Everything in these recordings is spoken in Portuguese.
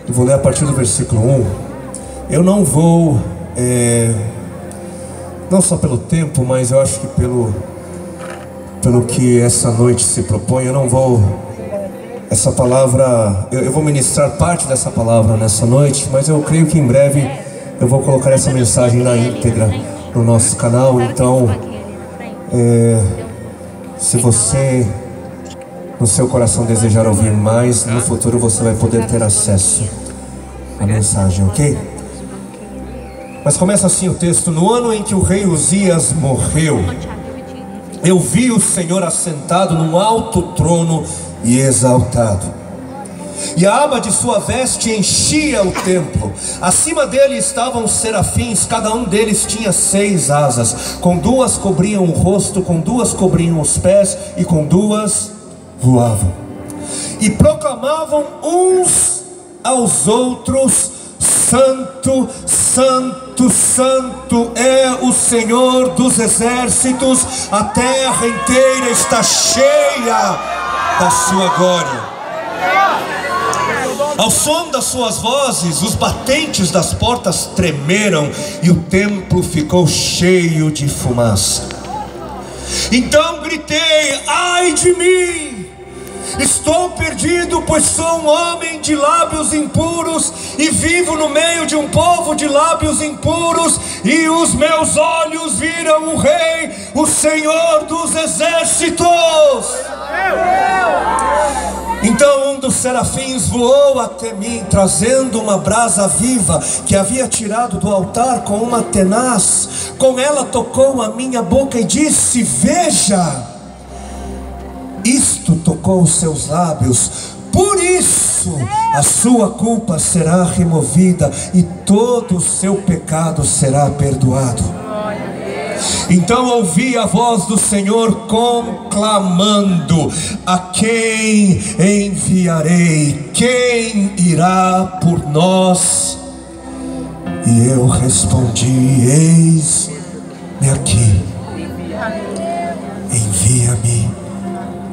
Eu vou ler a partir do versículo 1. Eu não vou, não só pelo tempo, mas eu acho que pelo que essa noite se propõe, eu não vou, essa palavra, eu vou ministrar parte dessa palavra nessa noite, mas eu creio que em breve eu vou colocar essa mensagem na íntegra no nosso canal. Então, se você no seu coração desejar ouvir mais, no futuro você vai poder ter acesso à mensagem, ok? Mas começa assim o texto: no ano em que o rei Uzias morreu, eu vi o Senhor assentado num alto trono e exaltado, e a aba de sua veste enchia o templo. Acima dele estavam serafins, cada um deles tinha 6 asas, com 2 cobriam o rosto, com 2 cobriam os pés, e com 2 voavam, e proclamavam uns aos outros: Santo, Santo, Santo é o Senhor dos exércitos, a terra inteira está cheia da sua glória. Ao som das suas vozes, os batentes das portas tremeram, e o templo ficou cheio de fumaça. Então gritei: ai de mim! Estou perdido, pois sou um homem de lábios impuros, e vivo no meio de um povo de lábios impuros, e os meus olhos viram o Rei, o Senhor dos exércitos. Então um dos serafins voou até mim, trazendo uma brasa viva que havia tirado do altar com uma tenaz. Com ela tocou a minha boca e disse: veja, isto tocou os seus lábios, por isso a sua culpa será removida e todo o seu pecado será perdoado. Então ouvi a voz do Senhor conclamando: a quem enviarei? Quem irá por nós? E eu respondi: eis-me aqui, envia-me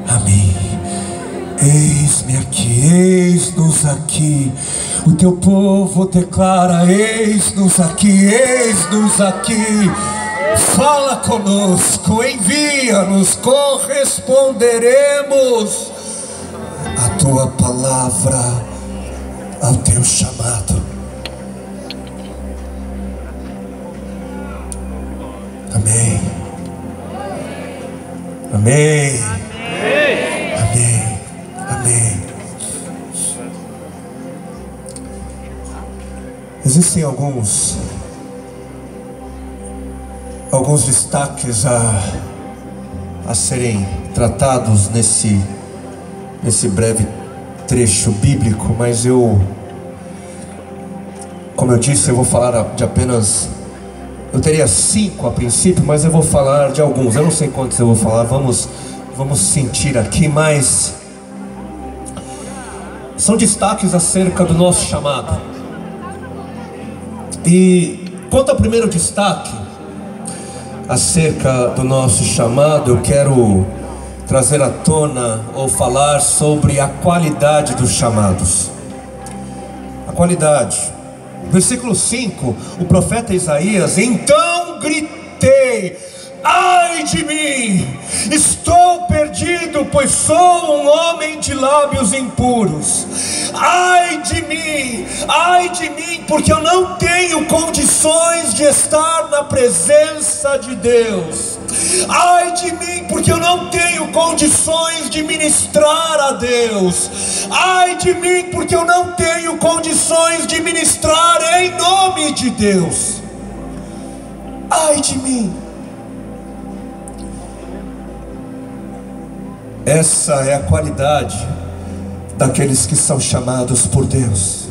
a mim. Eis-me aqui, eis-nos aqui. O teu povo declara: eis-nos aqui, eis-nos aqui. Fala conosco, envia-nos, corresponderemos a tua palavra, ao teu chamado. Amém. Amém. Amém. Amém. Existem alguns destaques a serem tratados nesse breve trecho bíblico, mas como eu disse, eu vou falar de apenas, eu teria 5 a princípio, mas eu vou falar de alguns. Eu não sei quantos eu vou falar, vamos sentir aqui, mas são destaques acerca do nosso chamado. E quanto ao primeiro destaque acerca do nosso chamado, eu quero trazer à tona ou falar sobre a qualidade dos chamados. A qualidade. Versículo 5, o profeta Isaías: então gritei: ai de mim, estou perdido, pois sou um homem de lábios impuros. Ai de mim, porque eu não tenho condições de estar na presença de Deus. Ai de mim, porque eu não tenho condições de ministrar a Deus. Ai de mim, porque eu não tenho condições de ministrar em nome de Deus. Ai de mim. Essa é a qualidade daqueles que são chamados por Deus.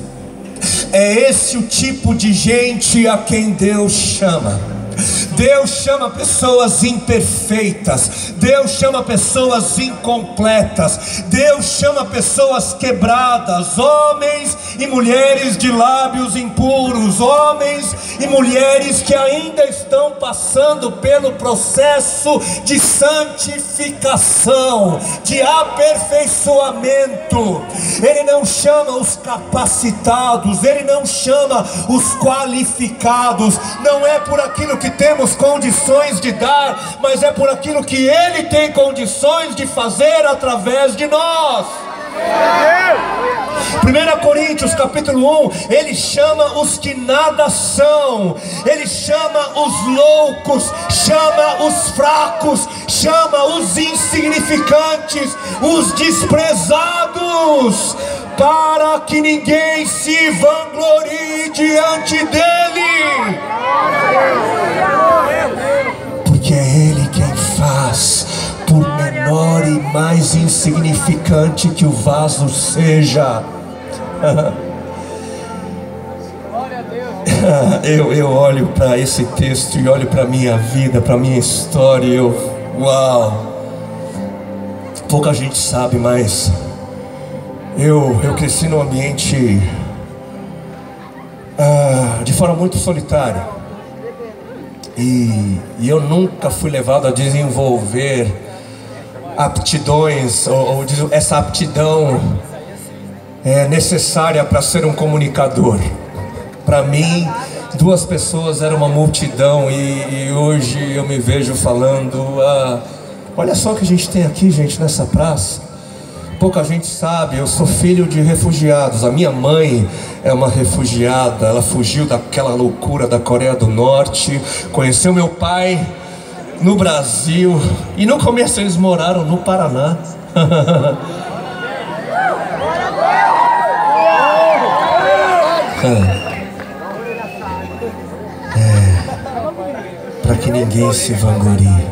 É esse o tipo de gente a quem Deus chama. Deus chama pessoas imperfeitas, Deus chama pessoas incompletas, Deus chama pessoas quebradas, homens e mulheres de lábios impuros, homens e mulheres que ainda estão passando pelo processo de santificação, de aperfeiçoamento. Ele não chama os capacitados, Ele não chama os qualificados, não é por aquilo que temos condições de dar, mas é por aquilo que Ele tem condições de fazer através de nós. 1 Coríntios capítulo 1, Ele chama os que nada são, Ele chama os loucos, chama os fracos, chama os insignificantes, os desprezados, para que ninguém se vanglorie diante dEle, porque é Ele quem faz, por menor e mais insignificante que o vaso seja. Eu olho para esse texto e olho para a minha vida, para a minha história, e uau! Pouca gente sabe, mas eu cresci num ambiente de forma muito solitária, e eu nunca fui levado a desenvolver aptidões, ou essa aptidão é necessária para ser um comunicador. Para mim, 2 pessoas era uma multidão, e hoje eu me vejo falando, olha só o que a gente tem aqui, gente, nessa praça. Pouca gente sabe, eu sou filho de refugiados. A minha mãe é uma refugiada, ela fugiu daquela loucura da Coreia do Norte, conheceu meu pai no Brasil, e no começo eles moraram no Paraná. Para que ninguém se vanglorie.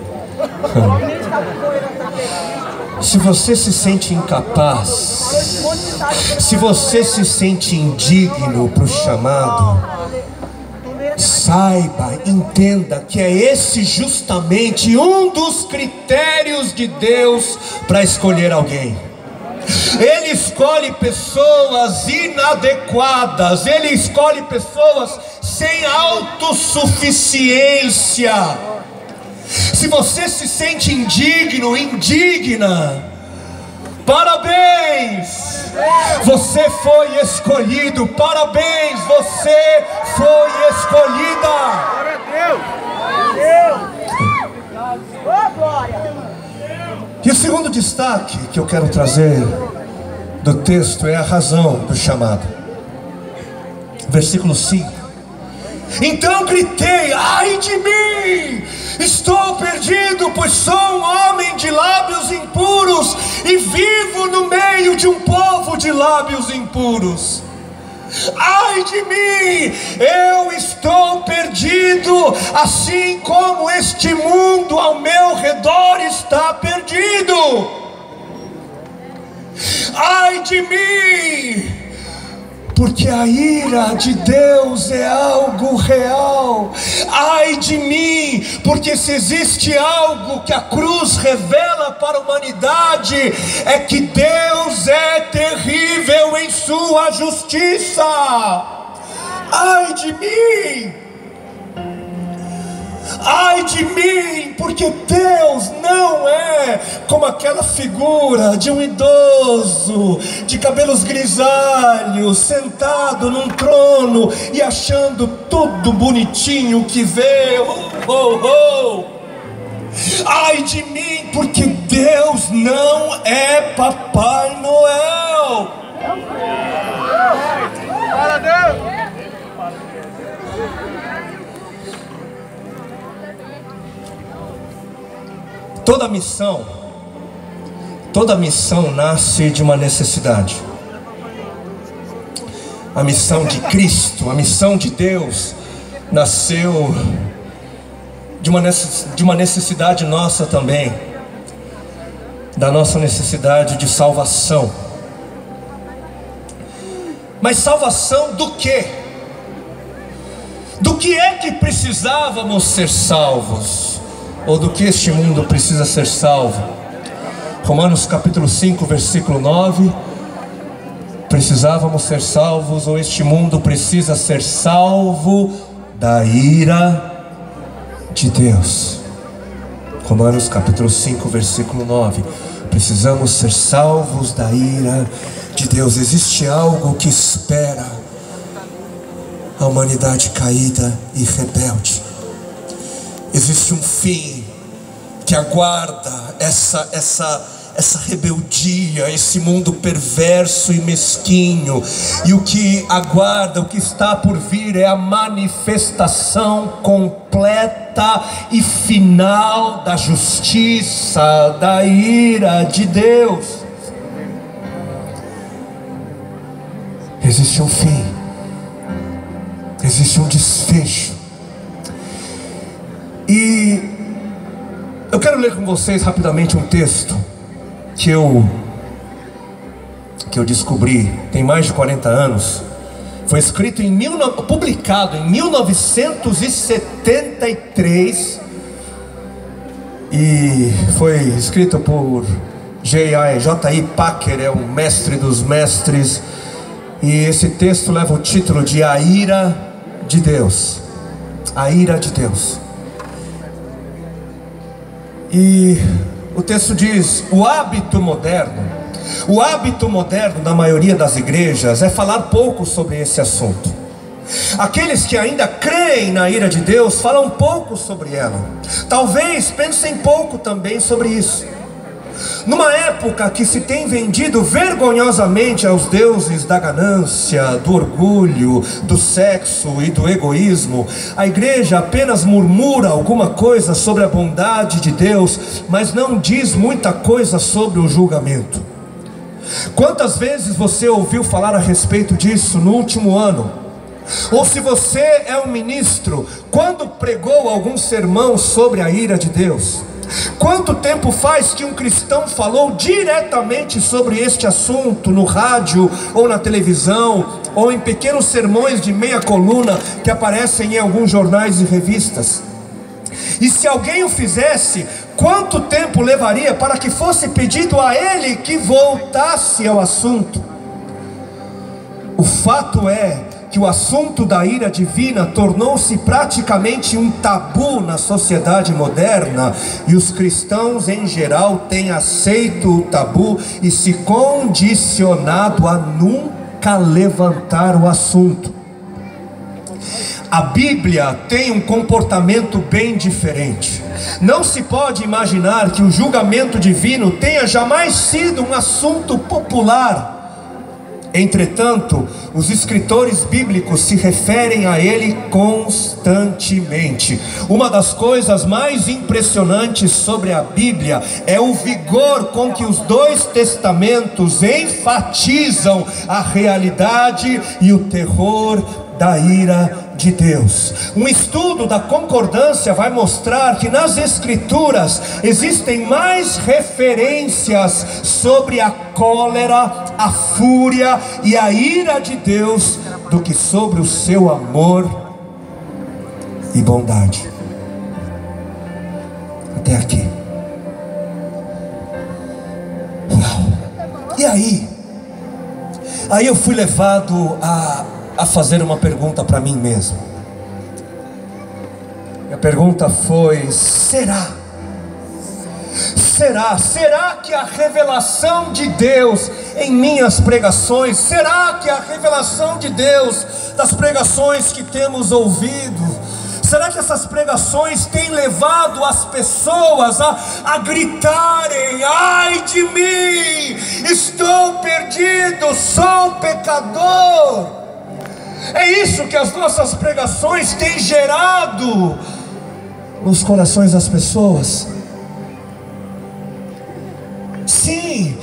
Se você se sente incapaz, se você se sente indigno para o chamado, saiba, entenda que é esse justamente um dos critérios de Deus para escolher alguém. Ele escolhe pessoas inadequadas, Ele escolhe pessoas sem autossuficiência. Se você se sente indigno, indigna, parabéns! Você foi escolhido, parabéns, você foi escolhida. E o segundo destaque que eu quero trazer do texto é a razão do chamado. Versículo 5. Então gritei: ai de mim, estou perdido, pois sou um homem de lábios impuros e vivo no meio de um povo de lábios impuros. Ai de mim, eu estou perdido, assim como este mundo ao meu redor está perdido. Ai de mim, porque a ira de Deus é algo real. Ai de mim, porque se existe algo que a cruz revela para a humanidade, é que Deus é terrível em sua justiça. Ai de mim, ai de mim, porque Deus não é como aquela figura de um idoso de cabelos grisalhos sentado num trono e achando tudo bonitinho que vê. Ai de mim, porque Deus não é Papai Noel. Glória a Deus. Toda missão nasce de uma necessidade. A missão de Cristo, a missão de Deus, nasceu de uma necessidade nossa também, da nossa necessidade de salvação. Mas salvação do quê? Do que é que precisávamos ser salvos? Ou do que este mundo precisa ser salvo? Romanos capítulo 5, versículo 9. precisávamos ser salvos, ou este mundo precisa ser salvo da ira de Deus. Romanos capítulo 5, versículo 9. Precisamos ser salvos da ira de Deus. Existe algo que espera a humanidade caída e rebelde. Existe um fim que aguarda essa rebeldia, esse mundo perverso e mesquinho. E o que aguarda, o que está por vir, é a manifestação completa e final da justiça, da ira de Deus. Existe um fim, existe um desfecho. E eu quero ler com vocês rapidamente um texto que eu descobri tem mais de 40 anos. Foi escrito publicado em 1973 e foi escrito por J.I. Packer, é um mestre dos mestres. E esse texto leva o título de A Ira de Deus. A Ira de Deus. E o texto diz: o hábito moderno da maioria das igrejas é falar pouco sobre esse assunto. Aqueles que ainda creem na ira de Deus falam pouco sobre ela. Talvez pensem pouco também sobre isso. Numa época que se tem vendido vergonhosamente aos deuses da ganância, do orgulho, do sexo e do egoísmo, a igreja apenas murmura alguma coisa sobre a bondade de Deus, mas não diz muita coisa sobre o julgamento. Quantas vezes você ouviu falar a respeito disso no último ano? Ou se você é um ministro, quando pregou algum sermão sobre a ira de Deus? Quanto tempo faz que um cristão falou diretamente sobre este assunto no rádio ou na televisão, ou em pequenos sermões de meia coluna que aparecem em alguns jornais e revistas? E se alguém o fizesse, quanto tempo levaria para que fosse pedido a ele que voltasse ao assunto? O fato é que o assunto da ira divina tornou-se praticamente um tabu na sociedade moderna, e os cristãos em geral têm aceito o tabu e se condicionado a nunca levantar o assunto. A Bíblia tem um comportamento bem diferente. Não se pode imaginar que o julgamento divino tenha jamais sido um assunto popular. Entretanto, os escritores bíblicos se referem a ele constantemente. Uma das coisas mais impressionantes sobre a Bíblia é o vigor com que os dois testamentos enfatizam a realidade e o terror da ira de Deus. Um estudo da concordância vai mostrar que nas Escrituras existem mais referências sobre a cólera, a fúria e a ira de Deus do que sobre o seu amor e bondade. Até aqui. Uau. E aí eu fui levado a fazer uma pergunta para mim mesmo. Minha pergunta foi: será que a revelação de Deus em minhas pregações, será que a revelação de Deus das pregações que temos ouvido, será que essas pregações têm levado as pessoas a gritarem: ai de mim, estou perdido, sou pecador? É isso que as nossas pregações têm gerado nos corações das pessoas? Sim,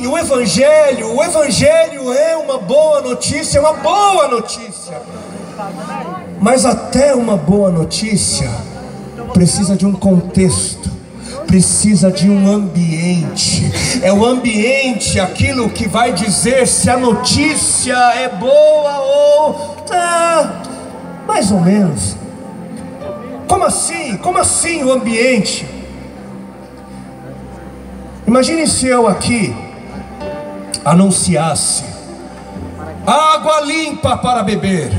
o Evangelho é uma boa notícia, mas até uma boa notícia precisa de um contexto, precisa de um ambiente. É o ambiente aquilo que vai dizer se a notícia é boa ou mais ou menos. Como assim o ambiente? Imagine se eu aqui anunciasse água limpa para beber,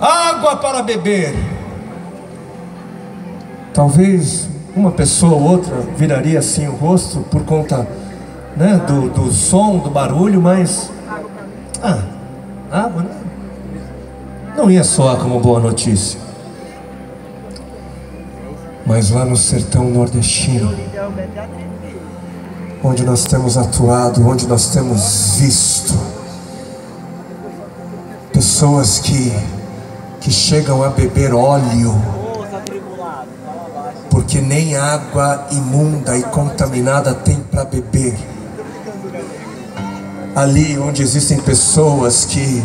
água para beber. Talvez uma pessoa ou outra viraria assim o rosto por conta, né, do som, do barulho, mas água, né? Não ia soar como boa notícia. Mas lá no sertão nordestino, onde nós temos atuado, onde nós temos visto pessoas que chegam a beber óleo, porque nem água imunda e contaminada tem para beber. Ali onde existem pessoas que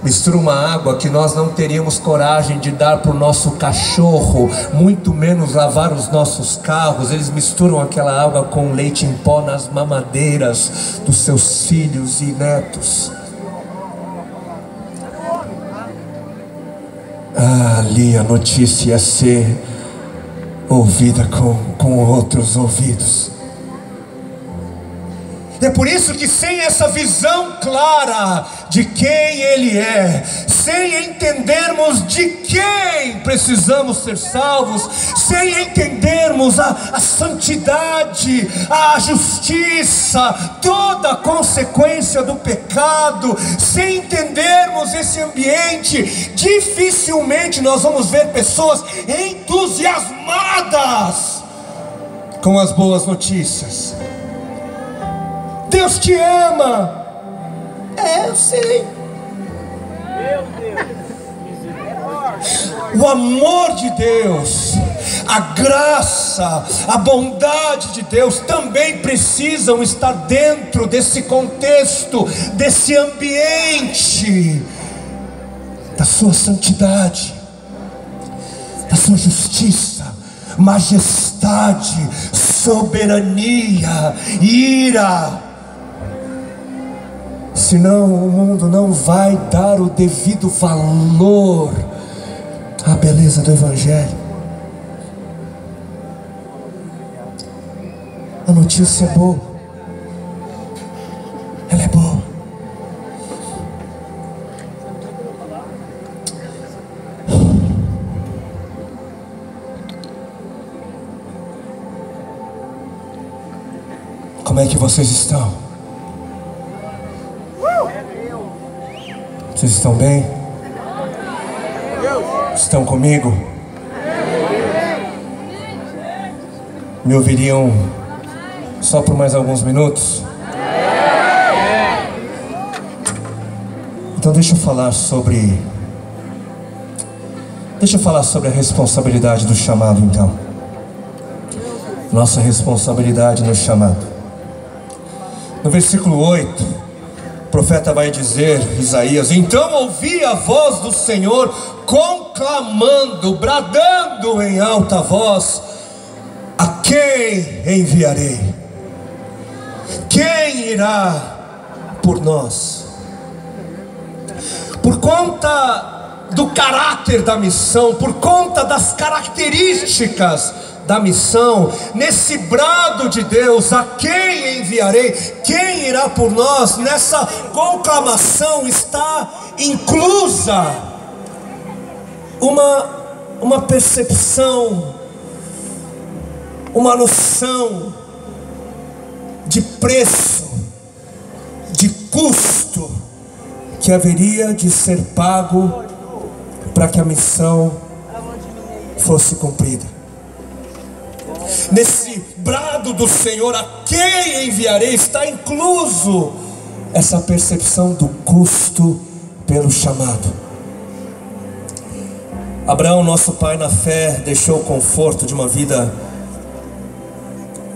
misturam uma água que nós não teríamos coragem de dar para o nosso cachorro, muito menos lavar os nossos carros, eles misturam aquela água com leite em pó nas mamadeiras dos seus filhos e netos. Ali a notícia ia ser ouvida com outros ouvidos. É por isso que sem essa visão clara de quem Ele é, sem entendermos de quem precisamos ser salvos, sem entendermos a santidade, a justiça, toda a consequência do pecado, sem entendermos esse ambiente, dificilmente nós vamos ver pessoas entusiasmadas com as boas notícias. Deus te ama. Eu sei. O amor de Deus, a graça, a bondade de Deus também precisam estar dentro desse contexto, desse ambiente da sua santidade, da sua justiça, majestade, soberania, ira. Senão o mundo não vai dar o devido valor à beleza do Evangelho. A notícia é boa. Ela é boa. Como é que vocês estão? Vocês estão bem? Estão comigo? Me ouviriam só por mais alguns minutos? Então deixa eu falar sobre a responsabilidade do chamado, então. Nossa responsabilidade no chamado. No versículo 8, o profeta vai dizer, Isaías: então ouvi a voz do Senhor conclamando, bradando em alta voz: a quem enviarei? Quem irá por nós? Por conta do caráter da missão, por conta das características da missão, nesse brado de Deus: a quem enviarei? Quem irá por nós? Nessa conclamação está inclusa uma percepção, uma noção de preço, de custo que haveria de ser pago para que a missão fosse cumprida. Nesse brado do Senhor: a quem enviarei? Está incluso essa percepção do custo pelo chamado. Abraão, nosso pai na fé, deixou o conforto de uma vida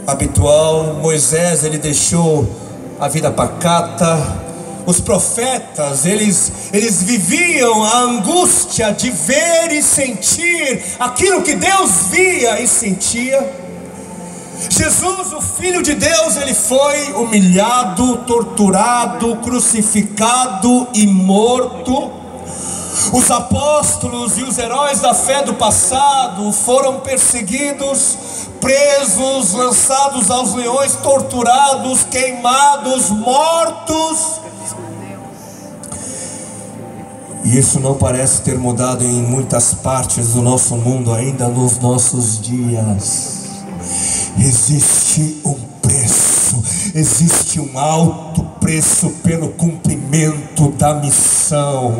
habitual. Moisés, ele deixou a vida pacata. Os profetas, eles viviam a angústia de ver e sentir aquilo que Deus via e sentia. Jesus, o Filho de Deus, ele foi humilhado, torturado, crucificado e morto. Os apóstolos e os heróis da fé do passado foram perseguidos, presos, lançados aos leões, torturados, queimados, mortos. E isso não parece ter mudado em muitas partes do nosso mundo ainda nos nossos dias. Existe um preço, existe um alto preço pelo cumprimento da missão.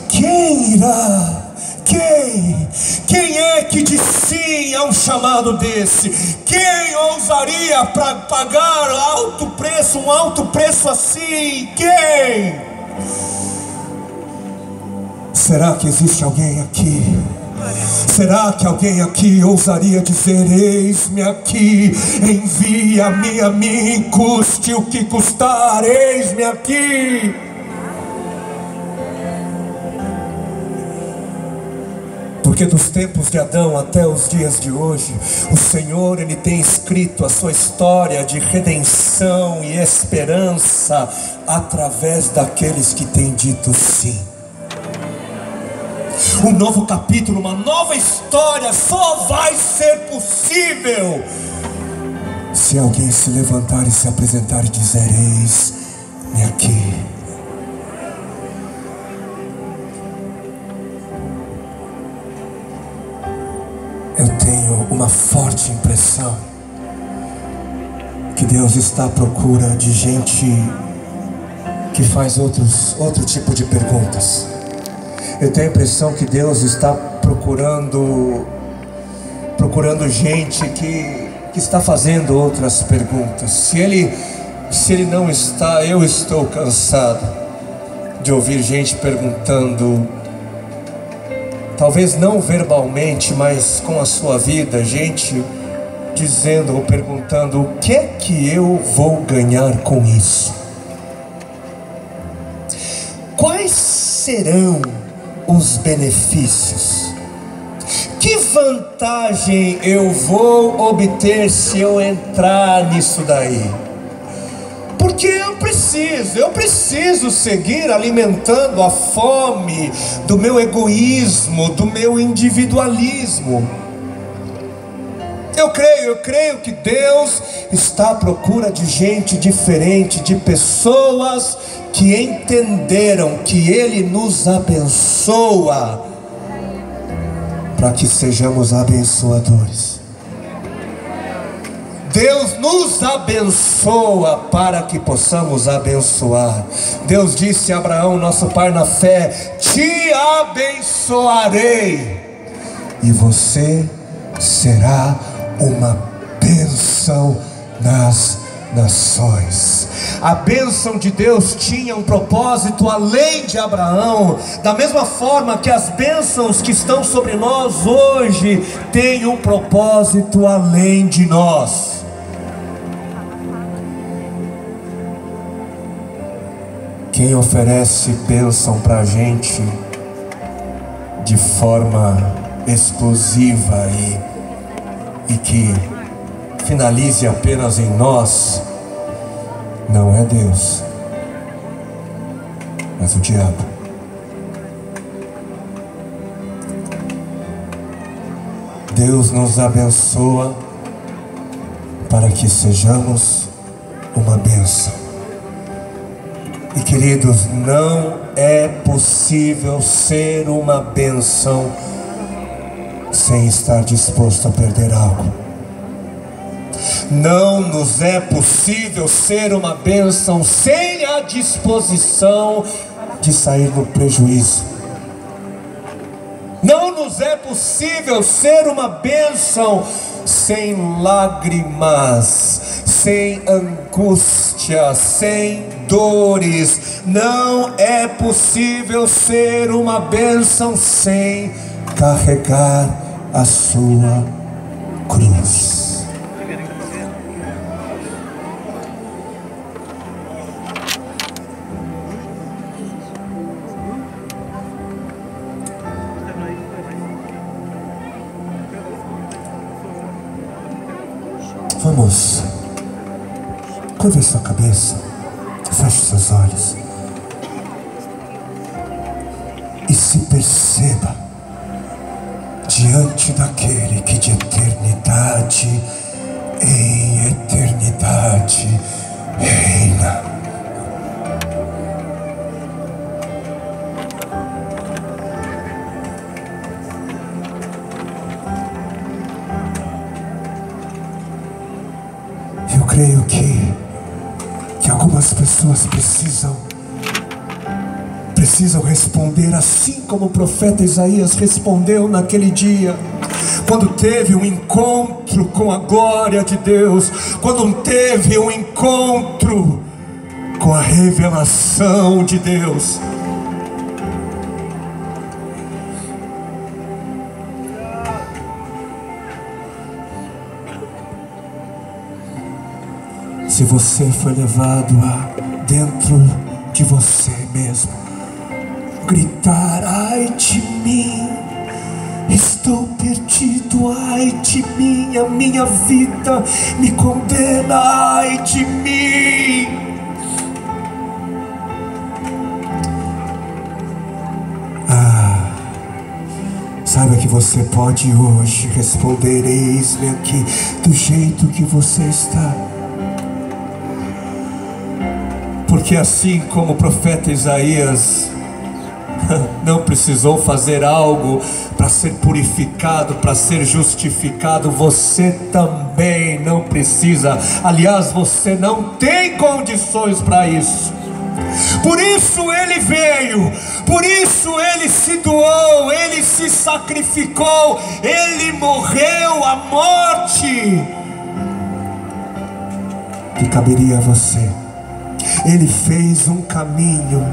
Quem irá? Quem é que diz sim a um chamado desse? Quem ousaria para pagar alto preço, um alto preço assim? Quem? Será que existe alguém aqui? Será que alguém aqui ousaria dizer: eis-me aqui, envia-me a mim, custe o que custar, eis-me aqui? Porque dos tempos de Adão até os dias de hoje, o Senhor, Ele tem escrito a sua história de redenção e esperança através daqueles que têm dito sim. Um novo capítulo, uma nova história só vai ser possível se alguém se levantar e se apresentar e dizer: eis-me aqui. Eu tenho uma forte impressão que Deus está à procura de gente que faz outro tipo de perguntas. Eu tenho a impressão que Deus está procurando gente que está fazendo outras perguntas. Se Ele não está, eu estou cansado de ouvir gente perguntando, talvez não verbalmente, mas com a sua vida, gente dizendo ou perguntando: o que é que eu vou ganhar com isso? Quais serão os benefícios? Que vantagem eu vou obter se eu entrar nisso daí? Porque eu preciso seguir alimentando a fome do meu egoísmo, do meu individualismo. Eu creio que Deus está à procura de gente diferente, de pessoas que entenderam que Ele nos abençoa para que sejamos abençoadores. Deus nos abençoa para que possamos abençoar. Deus disse a Abraão, nosso pai na fé: te abençoarei e você será uma bênção nas nações. A bênção de Deus tinha um propósito além de Abraão, da mesma forma que as bênçãos que estão sobre nós hoje têm um propósito além de nós. Quem oferece bênção para a gente de forma exclusiva e que finalize apenas em nós, não é Deus, mas o diabo. Deus nos abençoa para que sejamos uma bênção. E queridos, não é possível ser uma bênção sem estar disposto a perder algo. Não nos é possível ser uma bênção sem a disposição de sair no prejuízo. Não nos é possível ser uma bênção sem lágrimas, sem angústia, sem dores. Não é possível ser uma bênção sem carregar a sua cruz. Vamos, curva sua cabeça, feche seus olhos e se perceba diante daquele que de eternidade em eternidade reina. creio que algumas pessoas precisam responder assim como o profeta Isaías respondeu naquele dia, quando teve um encontro com a glória de Deus, quando teve um encontro com a revelação de Deus. Se você foi levado a dentro de você mesmo gritar: ai de mim, estou perdido, ai de mim, a minha vida me condena, ai de mim. Saiba que você pode hoje responder: eis-me aqui, do jeito que você está. Porque assim como o profeta Isaías não precisou fazer algo para ser purificado, para ser justificado, você também não precisa. Aliás, você não tem condições para isso. Por isso ele veio, por isso ele se doou, ele se sacrificou, ele morreu a morte que caberia a você. Ele fez um caminho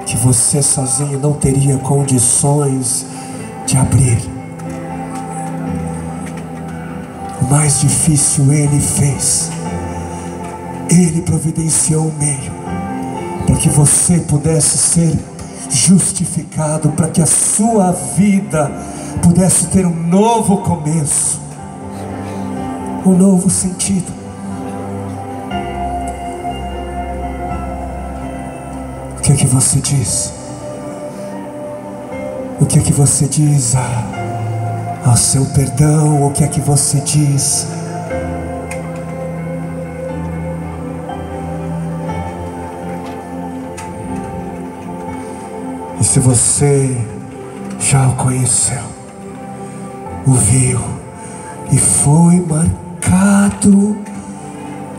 que você sozinho não teria condições de abrir. O mais difícil ele fez. Ele providenciou um meio para que você pudesse ser justificado, para que a sua vida pudesse ter um novo começo, um novo sentido. O que é que você diz? O que é que você diz ao seu perdão? O que é que você diz e se você já o conheceu, o viu e foi marcado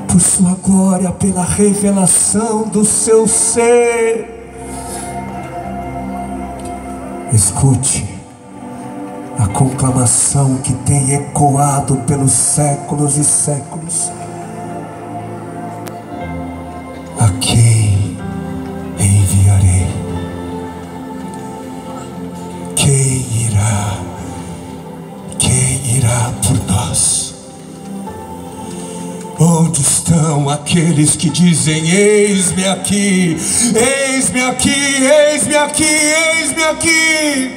por sua glória, pela revelação do seu ser, escute a conclamação que tem ecoado pelos séculos e séculos: a quem enviarei? Quem irá por nós? Onde estão aqueles que dizem: eis-me aqui, eis-me aqui, eis-me aqui, eis-me aqui?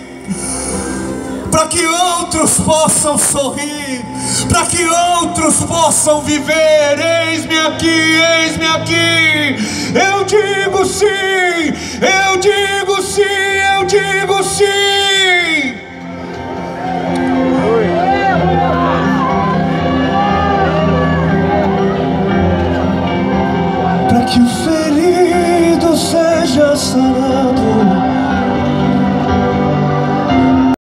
Para que outros possam sorrir, para que outros possam viver. Eis-me aqui, eis-me aqui. Eu digo sim, eu digo sim, eu digo sim. Para que o ferido seja sarado,